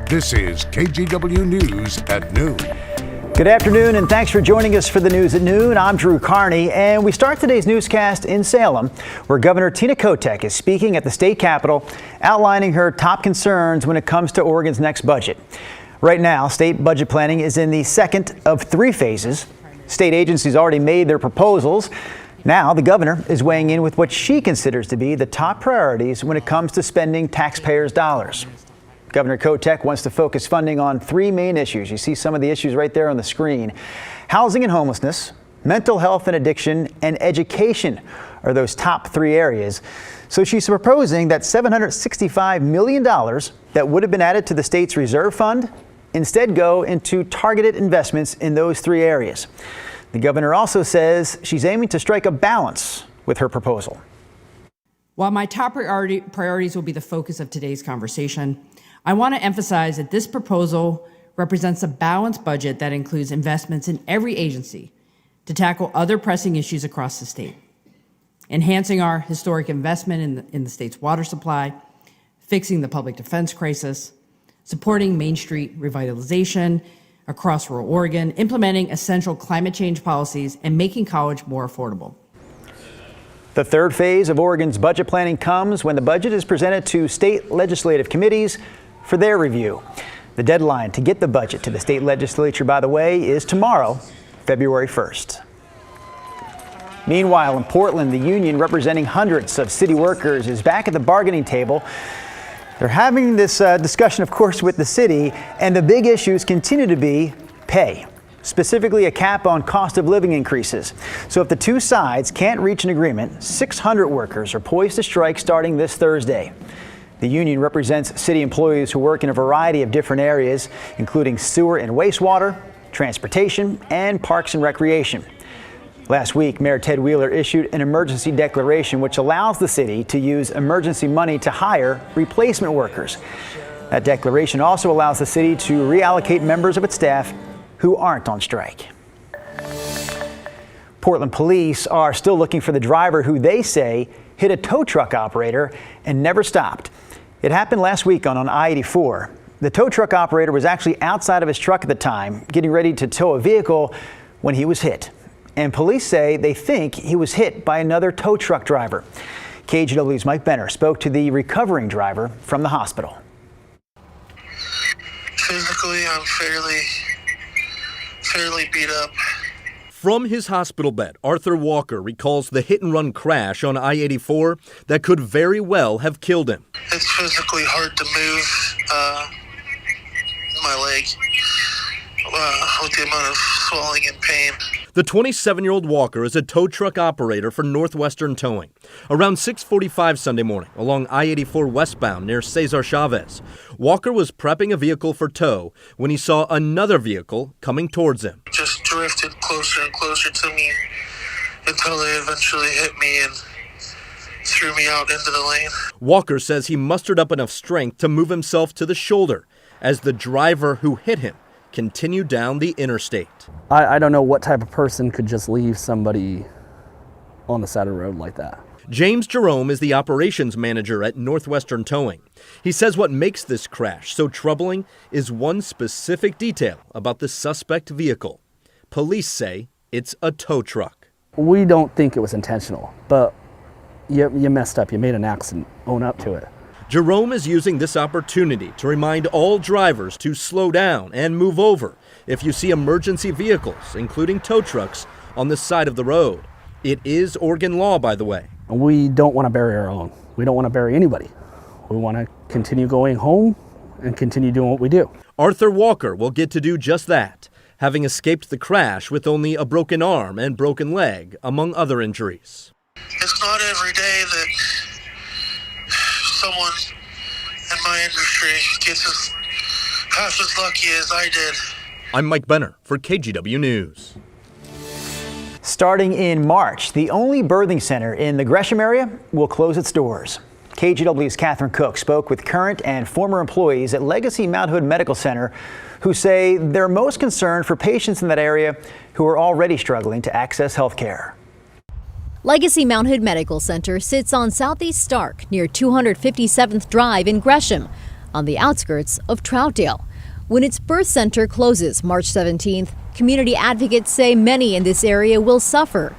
This is KGW News at noon. Good afternoon, and thanks for joining us for the news at noon. I'm Drew Carney, and we start today's newscast in Salem, where Governor Tina Kotek is speaking at the state capitol, outlining her top concerns when it comes to Oregon's next budget. Right now, state budget planning is in the second of three phases. State agencies already made their proposals. Now, the governor is weighing in with what she considers to be the top priorities when it comes to spending taxpayers' dollars. Governor Kotek wants to focus funding on three main issues. You see some of the issues right there on the screen. Housing and homelessness, mental health and addiction, and education are those top three areas. So she's proposing that $765 million that would have been added to the state's reserve fund instead go into targeted investments in those three areas. The governor also says she's aiming to strike a balance with her proposal. While my top priorities will be the focus of today's conversation, I want to emphasize that this proposal represents a balanced budget that includes investments in every agency to tackle other pressing issues across the state, enhancing our historic investment in the state's water supply, fixing the public defense crisis, supporting Main Street revitalization across rural Oregon, implementing essential climate change policies, and making college more affordable. The third phase of Oregon's budget planning comes when the budget is presented to state legislative committees for their review. The deadline to get the budget to the state legislature, by the way, is tomorrow, February 1st. Meanwhile, in Portland, the union representing hundreds of city workers is back at the bargaining table. They're having this discussion, of course, with the city, and the big issues continue to be pay, specifically a cap on cost of living increases. So if the two sides can't reach an agreement, 600 workers are poised to strike starting this Thursday. The union represents city employees who work in a variety of different areas, including sewer and wastewater, transportation, and parks and recreation. Last week, Mayor Ted Wheeler issued an emergency declaration which allows the city to use emergency money to hire replacement workers. That declaration also allows the city to reallocate members of its staff who aren't on strike. Portland police are still looking for the driver who they say hit a tow truck operator and never stopped. It happened last week on I-84. The tow truck operator was actually outside of his truck at the time, getting ready to tow a vehicle when he was hit. And police say they think he was hit by another tow truck driver. KGW's Mike Benner spoke to the recovering driver from the hospital. Physically, I'm fairly beat up. From his hospital bed, Arthur Walker recalls the hit-and-run crash on I-84 that could very well have killed him. It's physically hard to move my leg with the amount of swelling and pain. The 27-year-old Walker is a tow truck operator for Northwestern Towing. Around 6:45 Sunday morning, along I-84 westbound near Cesar Chavez, Walker was prepping a vehicle for tow when he saw another vehicle coming towards him. Just drifted closer and closer to me until they eventually hit me and threw me out into the lane. Walker says he mustered up enough strength to move himself to the shoulder as the driver who hit him continued down the interstate. I don't know what type of person could just leave somebody on the side of the road like that. James Jerome is the operations manager at Northwestern Towing. He says what makes this crash so troubling is one specific detail about the suspect vehicle. Police say it's a tow truck. We don't think it was intentional, but you messed up. You made an accident. Own up to it. Jerome is using this opportunity to remind all drivers to slow down and move over if you see emergency vehicles, including tow trucks, on the side of the road. It is Oregon law, by the way. We don't want to bury our own. We don't want to bury anybody. We want to continue going home and continue doing what we do. Arthur Walker will get to do just that, having escaped the crash with only a broken arm and broken leg, among other injuries. It's not every day that someone in my industry gets half as lucky as I did. I'm Mike Benner for KGW News. Starting in March, the only birthing center in the Gresham area will close its doors. KGW's Catherine Cook spoke with current and former employees at Legacy Mount Hood Medical Center who say they're most concerned for patients in that area who are already struggling to access health care. Legacy Mount Hood Medical Center sits on Southeast Stark near 257th Drive in Gresham. on the outskirts of Troutdale. When its birth center closes March 17th, community advocates say many in this area will suffer.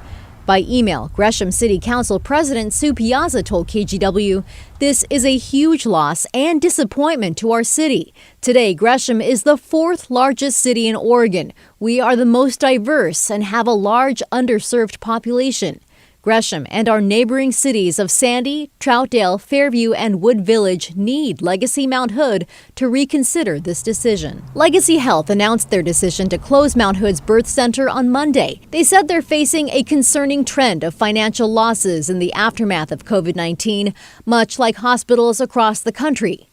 By email, Gresham City Council President Sue Piazza told KGW, "This is a huge loss and disappointment to our city. Today, Gresham is the 4th largest city in Oregon. We are the most diverse and have a large underserved population. Gresham and our neighboring cities of Sandy, Troutdale, Fairview, and Wood Village need Legacy Mount Hood to reconsider this decision." Legacy Health announced their decision to close Mount Hood's birth center on Monday. They said they're facing a concerning trend of financial losses in the aftermath of COVID-19, much like hospitals across the country.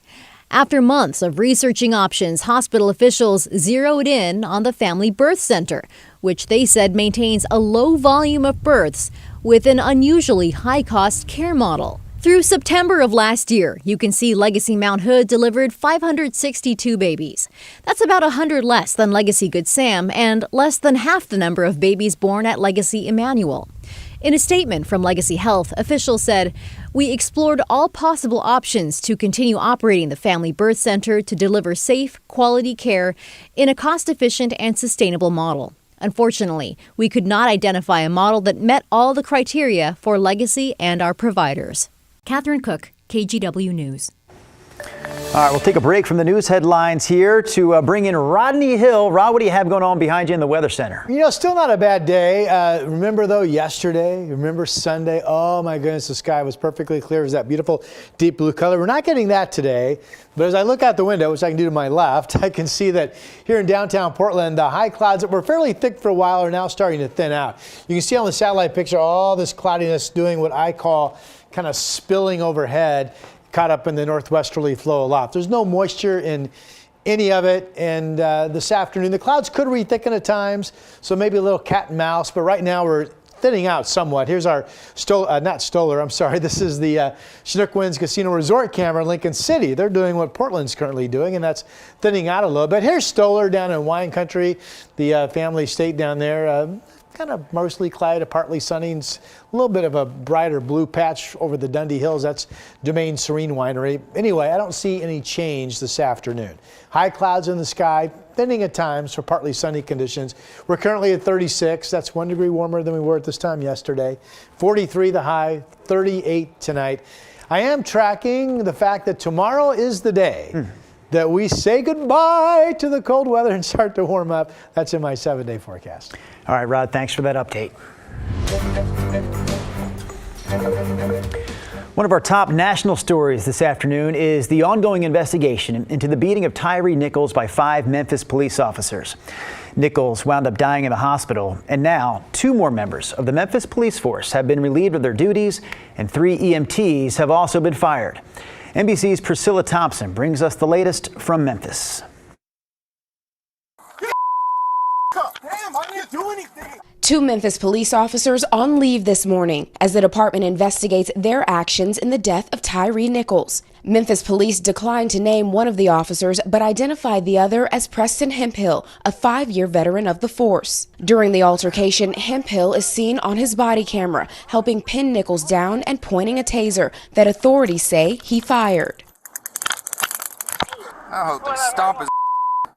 After months of researching options, hospital officials zeroed in on the Family Birth Center, which they said maintains a low volume of births with an unusually high-cost care model. Through September of last year, you can see Legacy Mount Hood delivered 562 babies. That's about 100 less than Legacy Good Sam and less than half the number of babies born at Legacy Emmanuel. In a statement from Legacy Health, officials said, "We explored all possible options to continue operating the Family Birth Center to deliver safe, quality care in a cost-efficient and sustainable model. Unfortunately, we could not identify a model that met all the criteria for Legacy and our providers." Catherine Cook, KGW News. All right, we'll take a break from the news headlines here to bring in Rodney Hill. Rod, what do you have going on behind you in the Weather Center? You know, still not a bad day. Remember, though, yesterday, remember Sunday? Oh, my goodness, the sky was perfectly clear. It was that beautiful deep blue color. We're not getting that today. But as I look out the window, which I can do to my left, I can see that here in downtown Portland, the high clouds that were fairly thick for a while are now starting to thin out. You can see on the satellite picture all this cloudiness doing what I call kind of spilling overhead, caught up in the northwesterly flow a lot. There's no moisture in any of it, and this afternoon the clouds could re-thicken at times, so maybe a little cat and mouse, but right now we're thinning out somewhat. Here's our this is the Chinook Winds Casino Resort camera in Lincoln City. They're doing what Portland's currently doing, and that's thinning out a little bit. Here's Stoller down in Wine Country, the family estate down there. Kind of mostly cloudy to partly sunny. It's a little bit of a brighter blue patch over the Dundee Hills. That's Domaine Serene Winery. Anyway, I don't see any change this afternoon. High clouds in the sky, thinning at times for partly sunny conditions. We're currently at 36. That's 1 degree warmer than we were at this time yesterday. 43 the high, 38 tonight. I am tracking the fact that tomorrow is the day that we say goodbye to the cold weather and start to warm up. That's in my 7-day forecast. All right, Rod, thanks for that update. One of our top national stories this afternoon is the ongoing investigation into the beating of Tyree Nichols by 5 Memphis police officers. Nichols wound up dying in the hospital, and now 2 more members of the Memphis police force have been relieved of their duties, and 3 EMTs have also been fired. NBC's Priscilla Thompson brings us the latest from Memphis. Damn, I didn't do anything. 2 Memphis police officers on leave this morning as the department investigates their actions in the death of Tyree Nichols. Memphis police declined to name one of the officers, but identified the other as Preston Hemphill, a 5-year veteran of the force. During the altercation, Hemphill is seen on his body camera, helping pin Nichols down and pointing a taser that authorities say he fired. I hope they stomp his.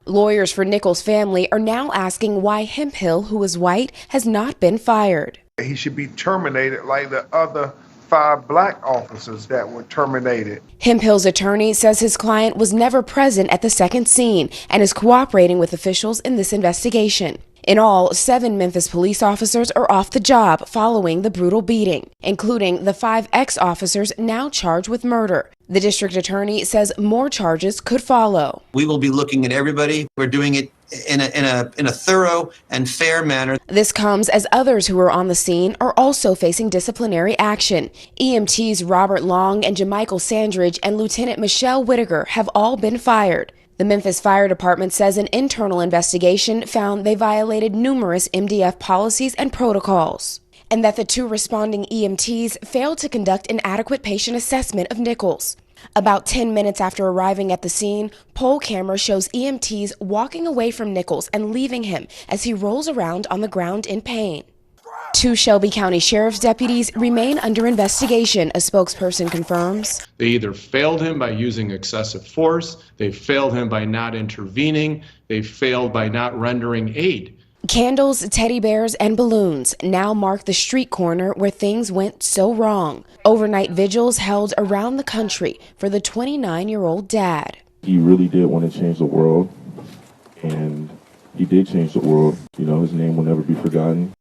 Lawyers for Nichols' family are now asking why Hemphill, who is white, has not been fired. He should be terminated like the other 5 black officers that were terminated. Hemphill's attorney says his client was never present at the second scene and is cooperating with officials in this investigation. In all, 7 Memphis police officers are off the job following the brutal beating, including the 5 ex-officers now charged with murder. The district attorney says more charges could follow. We will be looking at everybody. We're doing it in a thorough and fair manner. This comes as others who are on the scene are also facing disciplinary action. EMTs Robert Long and Jamichael Sandridge and Lieutenant Michelle Whitaker have all been fired. The Memphis Fire Department says an internal investigation found they violated numerous MDF policies and protocols, and that the 2 responding EMTs failed to conduct an adequate patient assessment of Nichols. About 10 minutes after arriving at the scene, poll camera shows EMTs walking away from Nichols and leaving him as he rolls around on the ground in pain. 2 Shelby County Sheriff's deputies remain under investigation, a spokesperson confirms. They either failed him by using excessive force, they failed him by not intervening, they failed by not rendering aid. Candles, teddy bears, and balloons now mark the street corner where things went so wrong. Overnight vigils held around the country for the 29-year-old dad. He really did want to change the world, and he did change the world. You know, his name will never be forgotten.